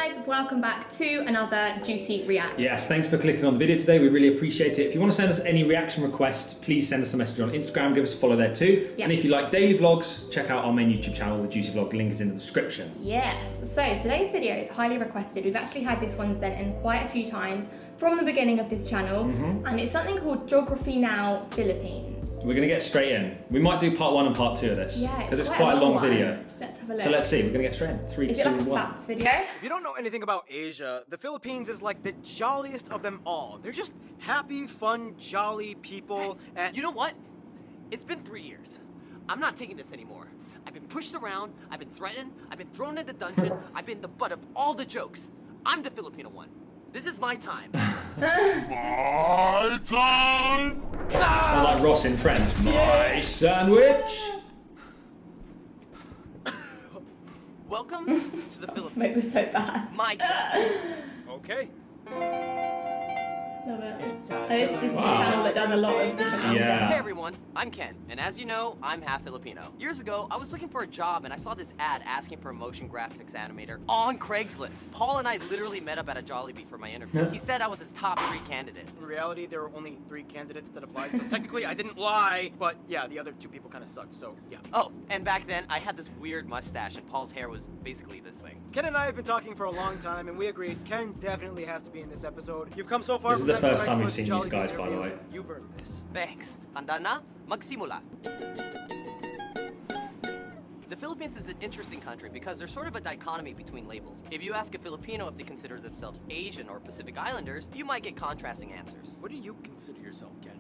guys, welcome back to another Juicy React. Yes, thanks for clicking on the video today. We really appreciate it. If you want to send us any reaction requests, please send us a message on Instagram. Give us a follow there too. Yep. And if you like daily vlogs, check out our main YouTube channel. The Juicy Vlog link is in the description. Yes, so today's video is highly requested. We've actually had this one sent in quite a few times from the beginning of this channel, and it's something called Geography Now Philippines. We're going to get straight in. We might do part 1 and part 2 of this. Yeah, because it's quite a long video. Let's have a look. So let's see, we're going to get straight in. 3, is 2, it like a 1. facts video? If you don't know anything about Asia, the Philippines is like the jolliest of them all. They're just happy, fun, jolly people. And you know what? It's been 3 years. I'm not taking this anymore. I've been pushed around, I've been threatened, I've been thrown in the dungeon, I've been the butt of all the jokes. I'm the Filipino one. This is my time. My time! I like Ross in Friends. My sandwich! Welcome to the Philippines. Smoke was so bad. My time. okay. Love it. This is a channel that does a lot of different Yeah. Hey everyone, I'm Ken, and as you know, I'm half Filipino. Years ago, I was looking for a job and I saw this ad asking for a motion graphics animator on Craigslist. Paul and I literally met up at a Jollibee for my interview. He said I was his top 3 candidates. In reality, there were only 3 candidates that applied, so technically I didn't lie, but yeah, the other 2 people kind of sucked, so yeah. Oh, and back then, I had this weird mustache and Paul's hair was basically this thing. Ken and I have been talking for a long time, and we agreed Ken definitely has to be in this episode. You've come so far. This is the first time we've seen these guys, by the way. You've earned this. Thanks. Handa na? Magsimula. The Philippines is an interesting country because there's sort of a dichotomy between labels. If you ask a Filipino if they consider themselves Asian or Pacific Islanders, you might get contrasting answers. What do you consider yourself, Ken?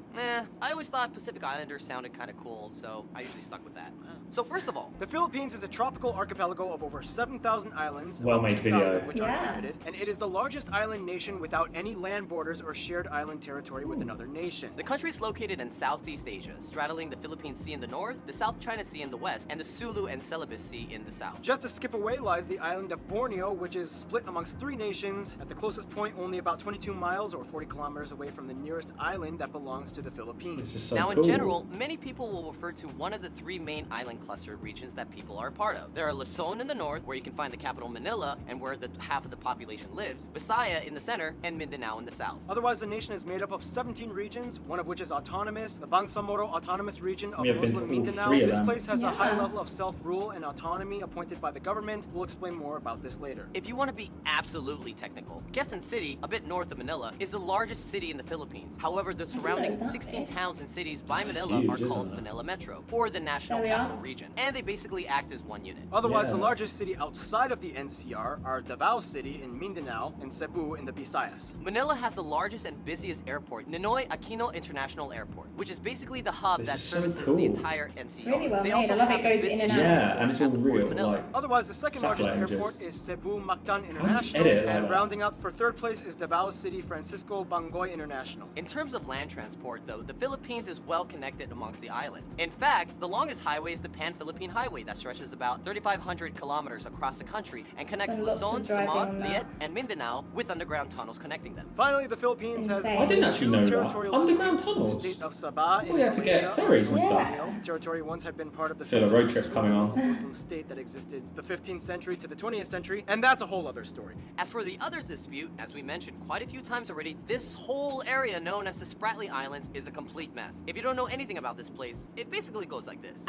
I always thought Pacific Islanders sounded kind of cool, so I usually stuck with that. So first of all, The Philippines is a tropical archipelago of over 7,000 islands, Well-made about 2,000 video. of which are inhabited, and it is the largest island nation without any land borders or shared island territory with another nation. the country is located in Southeast Asia, straddling the Philippine Sea in the north, the South China Sea in the west, and the Sulu and Celebes Sea in the south. Just a skip away lies the island of Borneo, which is split amongst 3 nations, at the closest point only about 22 miles or 40 kilometers away from the nearest island that belongs to the Philippines. This is so Now, cool. in general, many people will refer to one of the 3 main island cluster regions that people are a part of. There are Luzon in the north, where you can find the capital Manila and where the half of the population lives, Visaya in the center, and Mindanao in the south. Otherwise, the nation is made up of 17 regions, one of which is autonomous, the Bangsamoro Autonomous Region of We have been Muslim to all Mindanao. 3 of This them. place has a high level of self-rule and autonomy appointed by the government. We'll explain more about this later. If you want to be absolutely technical, Quezon City, a bit north of Manila, is the largest city in the Philippines. However, the surrounding 16 towns and cities by Manila huge, are isn't called it? Manila Metro, or the National There we are. Capital Region, and they basically act as one unit. Otherwise, the Yeah. largest city outside of the NCR are Davao City in Mindanao and Cebu in the Visayas. Manila has the largest and busiest airport, Ninoy Aquino International Airport, which is basically the hub This that is so services cool. the entire NCR. Really well They made. also I love have it the goes in busiest and out. shipping Yeah, port and it's at all the port of real, Manila. like... Otherwise, the second largest Satellite images. airport is Cebu Mactan International, edit it like and that? rounding out for 3rd place is Davao City Francisco Bangoy International. In terms of land transport, though, the Philippines is well connected amongst the islands. In fact, the longest highway is the Pan-Philippine Highway that stretches about 3,500 kilometers across the country and connects There's lots of Luzon, driving Samar, on that. Liet, and Mindanao with underground tunnels connecting them. Finally, the Philippines has Insane. I didn't actually know that. territorial Underground disputes. tunnels? The state of Sabah thought in we had to get Malaysia, ferries and stuff. Borneo. Territory once had been part of the Feel a road Sultanate trip coming on. a Muslim state that existed the 15th century to the 20th century, and that's a whole other story. As for the other dispute, as we mentioned quite a few times already, this whole area known as the Spratly Islands is a complete mess. If you don't know anything about this place, it basically goes like this.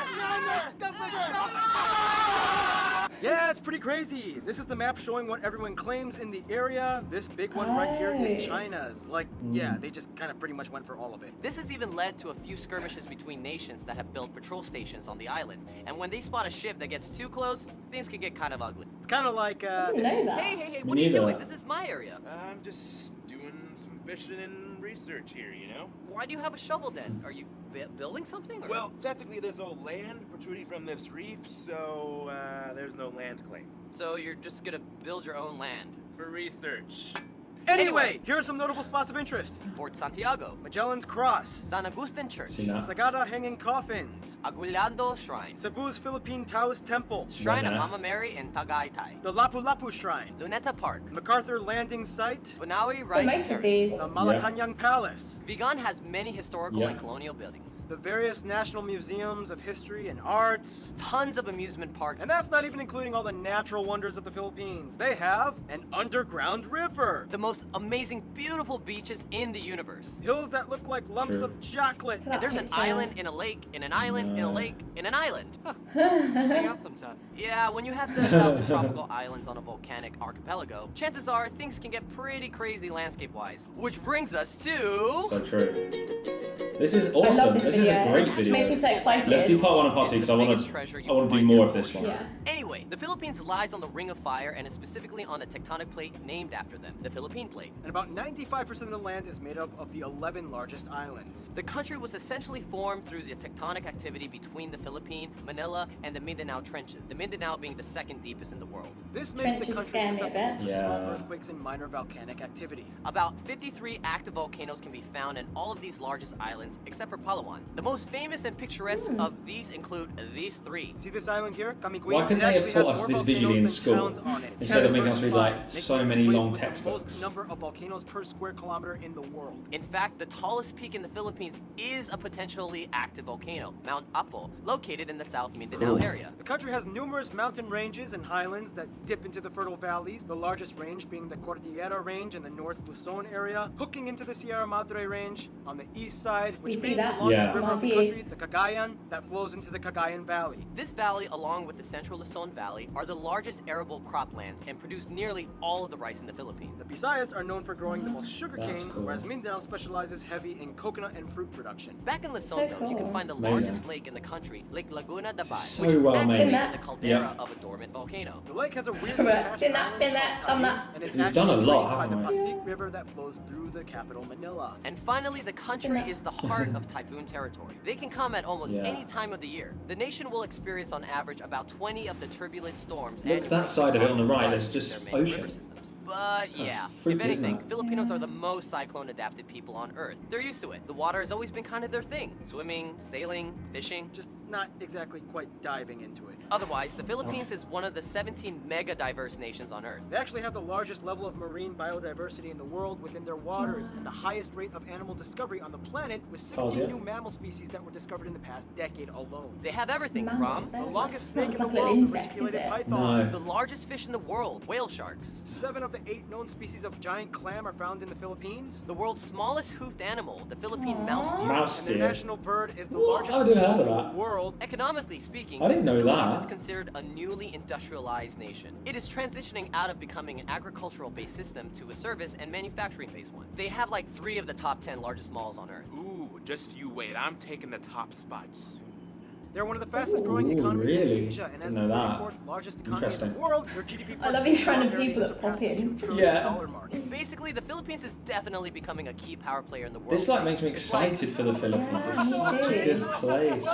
Yeah, it's pretty crazy. This is the map showing what everyone claims in the area. This big one right here is Right. China's. Like, yeah, they just kind of pretty much went for all of it. This has even led to a few skirmishes between nations that have built patrol stations on the island. And when they spot a ship that gets too close, things can get kind of ugly. It's kind of like, didn't know that. Hey, Me what are you neither. doing? This is my area. I'm just doing some fishing and research here, you know? Why do you have a shovel then? Are you building something? Or? Well, technically there's no land protruding from this reef, so there's no land claim. So you're just gonna build your own land. For research. Anyway, here are some notable spots of interest. Fort Santiago, Magellan's Cross, San Agustin Church, Seen that? Sagada Hanging Coffins, Aguinaldo Shrine, Cebu's Philippine Taoist Temple, Shrine of Whatnot. Mama Mary in Tagaytay, the Lapu-Lapu Shrine, Luneta Park, MacArthur Landing Site, Bunawi So Rice most of Terrace. these. the Malacanang Palace, Vigan has many historical Yeah. and colonial buildings, the various national museums of history and arts, tons of amusement parks, and that's not even including all the natural wonders of the Philippines. They have an underground river, the most amazing, beautiful beaches in the universe. hills that look like lumps True. of chocolate, That There's an picture. island in a lake, in an island, in a lake, in an island. Hang out sometime. Yeah, when you have 7,000 tropical islands on a volcanic archipelago, chances are things can get pretty crazy landscape-wise. Which brings us to... So true. This is I awesome. love this This video. is a great It makes me video. so excited. Let's do part 1 and part 2 because I want Biggest treasure to. you I want to will do find more here of this for one. Yeah. Anyway, the Philippines lies on the Ring of Fire and is specifically on a tectonic plate named after them, the Philippine Plate. and about 95% of the land is made up of the 11 largest islands. The country was essentially formed through the tectonic activity between the Philippine, Manila, and the Mindanao Trenches, the Mindanao being the second deepest in the world. This makes the Trenches country scare me a susceptible bit. to Yeah. small earthquakes and minor volcanic activity. About 53 active volcanoes can be found in all of these largest islands, except for Palawan. The most famous and picturesque of these include these three. See this island here? Kamiguin? Why couldn't It they have actually taught has us more this visually volcanoes in than school towns on it. instead of making us Versus read five, like making so it the many place long with the textbooks? most number of volcanoes per square kilometer in the world. In fact, the tallest peak in the Philippines is a potentially active volcano, Mount Apo, located in the South Mindanao Cool. area. The country has numerous mountain ranges and highlands that dip into the fertile valleys, the largest range being the Cordillera Range in the North Luzon area, hooking into the Sierra Madre Range on the east side, which We see means that. the longest Yeah. river of the Love you. country, the Cagayan, that flows into the Cagayan Valley. This valley, along with the Central Luzon Valley, are the largest arable croplands and produce nearly all of the rice in the Philippines. The Visayas are known for growing the most sugarcane, cool. whereas Mindanao specializes heavy in coconut and fruit production. Back in Luzon, So though, you can cool. find the Amazing. largest lake in the country, Lake Laguna de Bay, So which is well actually made. in the caldera Yeah. of a dormant volcano. The lake has a weird Been detached that, island been that, called done Tahi, that. and is We've actually done a lot, drained by the haven't we? Pasig River that flows through the capital, Manila. And finally, the country is the heart of typhoon territory. They can come at almost Yeah. any time of the year. The nation will experience on average about 20 of the turbulent storms Look, annually, that side of it on the which right, often there's just floods their main ocean. river systems. But yeah, freaky, if anything, isn't it? Filipinos are the most cyclone adapted people on Earth. They're used to it. The water has always been kind of their thing. Swimming, sailing, fishing. Just not exactly quite diving into it. Otherwise, the Philippines is one of the 17 mega diverse nations on Earth. They actually have the largest level of marine biodiversity in the world within their waters and the highest rate of animal discovery on the planet, with 16 yeah. new mammal species that were discovered in the past decade alone. They have everything Mammals, from The eh? longest It's not snake in the just like a little world, the insect, is reticulated it? python. the largest fish in the world, whale sharks. 7 of the 8 known species of giant clam are found in the Philippines. The world's smallest hoofed animal, the Philippine Aw. mouse deer. Mouse And their deer. national bird is the What? largest I didn't mammal have in that. the world. Economically speaking, I didn't know the Philippines that. is considered a newly industrialized nation. It is transitioning out of becoming an agricultural-based system to a service and manufacturing-based one. They have like 3 of the top 10 largest malls on Earth. Ooh, just you wait. I'm taking the top spots. They're one of the fastest growing Ooh, economies really? in Asia, and as Didn't the know that. 34th largest economy in Interesting. the world, their GDP I love purchasing these random power people that surpassed pop in. the $2 Yeah. trillion mark. Basically, the Philippines is definitely becoming a key power player in the world. This like makes me It's like, excited for the Philippines. It's Me such a too. good place.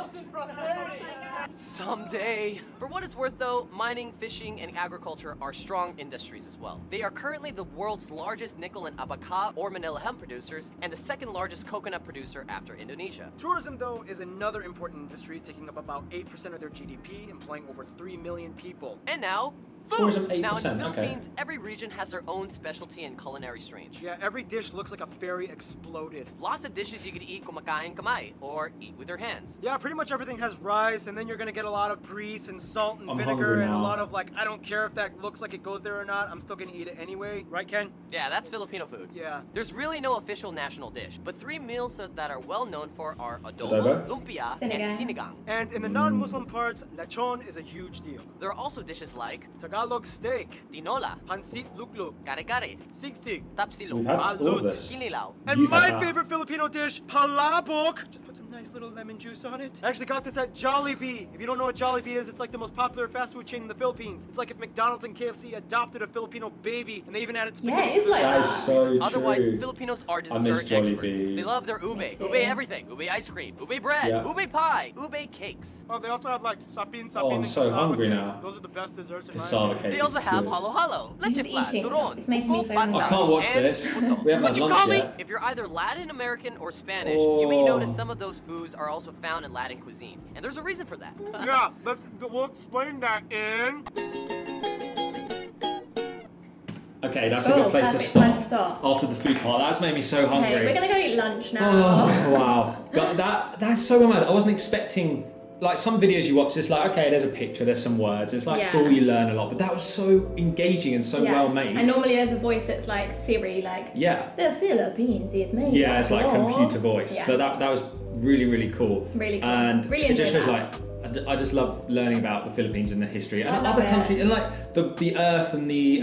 someday. For what it's worth though, mining, fishing, and agriculture are strong industries as well. They are currently the world's largest nickel and abaca or Manila hemp producers and the second largest coconut producer after Indonesia. Tourism, though, is another important industry, taking up about 8% of their GDP, employing over 3 million people. And now, Tourism, food! Now in the 8%, okay. Philippines, every region has their own specialty and culinary strange. Yeah, every dish looks like a fairy exploded. Lots of dishes you could eat kumakain kamay, or eat with your hands. Yeah, pretty much everything has rice, and then you're gonna get a lot of grease and salt and I'm vinegar hungry and a now. lot of like, I don't care if that looks like it goes there or not, I'm still gonna eat it anyway. Right, Ken? Yeah, that's Filipino food. Yeah. There's really no official national dish, but 3 meals that are well known for are Adobo? adobo, lumpia, and Sinigang. sinigang. And in the non-Muslim parts, lechon is a huge deal. There are also dishes like Tagalog steak, tinola, pansit lukluk, kare-kare, sigstig, tapsilog, We've had all of balut, this. kinilaw. and You've my had that. favorite Filipino dish, palabok. Just put some nice little lemon juice on it. I actually got this at Jollibee. If you don't know what Jollibee is, it's like the most popular fast food chain in the Philippines. It's like if McDonald's and KFC adopted a Filipino baby, and they even added spaghetti. Yeah, it is to like their That is so Otherwise, true. Filipinos are I miss dessert experts. Jollibee. They love their ube. Me too. Ube everything. Ube ice cream. Ube bread. Yeah. Ube pie. Ube cakes. Oh, they also have like sapin, Oh, I'm and so cassava hungry cakes. now. Those are the best desserts in my Cassava Java cake. They also is have good. halo halo, He's leche flan, eating. turon, It's making me buko, so panda, hungry. I can't watch and this. puto. We haven't What had you lunch call me? yet. If you're either Latin American or Spanish, you may notice some of those foods are also found in Latin cuisine. And there's a reason for that. Yeah, we'll explain that in... Okay, that's a good place to perfect. stop. Time to start. After the food part. That's made me so hungry. Okay, we're gonna go eat lunch now. Oh, wow. God, that's so mad. I wasn't expecting, like some videos you watch, it's like, okay, there's a picture, there's some words, it's like Yeah. cool, you learn a lot, but that was so engaging and so well made. And normally there's a voice that's like Siri, like, Yeah. the Philippines is made Yeah, it's like of- computer voice. Yeah. But that was really, really cool. Really cool. And Really it just enjoyed shows that. like, I just love learning about the Philippines and the history and I love other it. countries and like the earth and the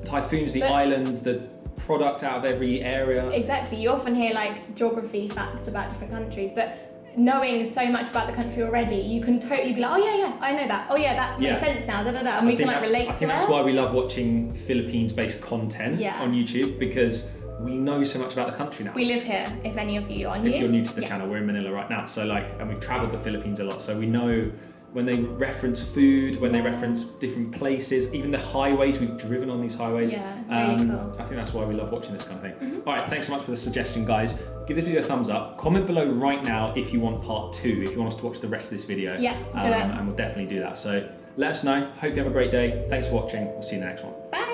typhoons, the But- islands, the product out of every area. Exactly. You often hear like geography facts about different countries, but knowing so much about the country already, you can totally be like, oh yeah, I know that. Oh yeah, that makes sense now. Da, da, da. And we can like relate to it. I think that's why we love watching Philippines-based content on YouTube, because we know so much about the country now. We live here, if any of you are new. If you're new to the channel, we're in Manila right now. So like, and we've traveled the Philippines a lot. So we know when they reference food, when they reference different places, even the highways, we've driven on these highways. Yeah, really cool. I think that's why we love watching this kind of thing. All right, thanks so much for the suggestion, guys. Give this video a thumbs up. Comment below right now if you want part 2, if you want us to watch the rest of this video. Yeah, do it. And we'll definitely do that. So let us know. Hope you have a great day. Thanks for watching. We'll see you in the next one. Bye.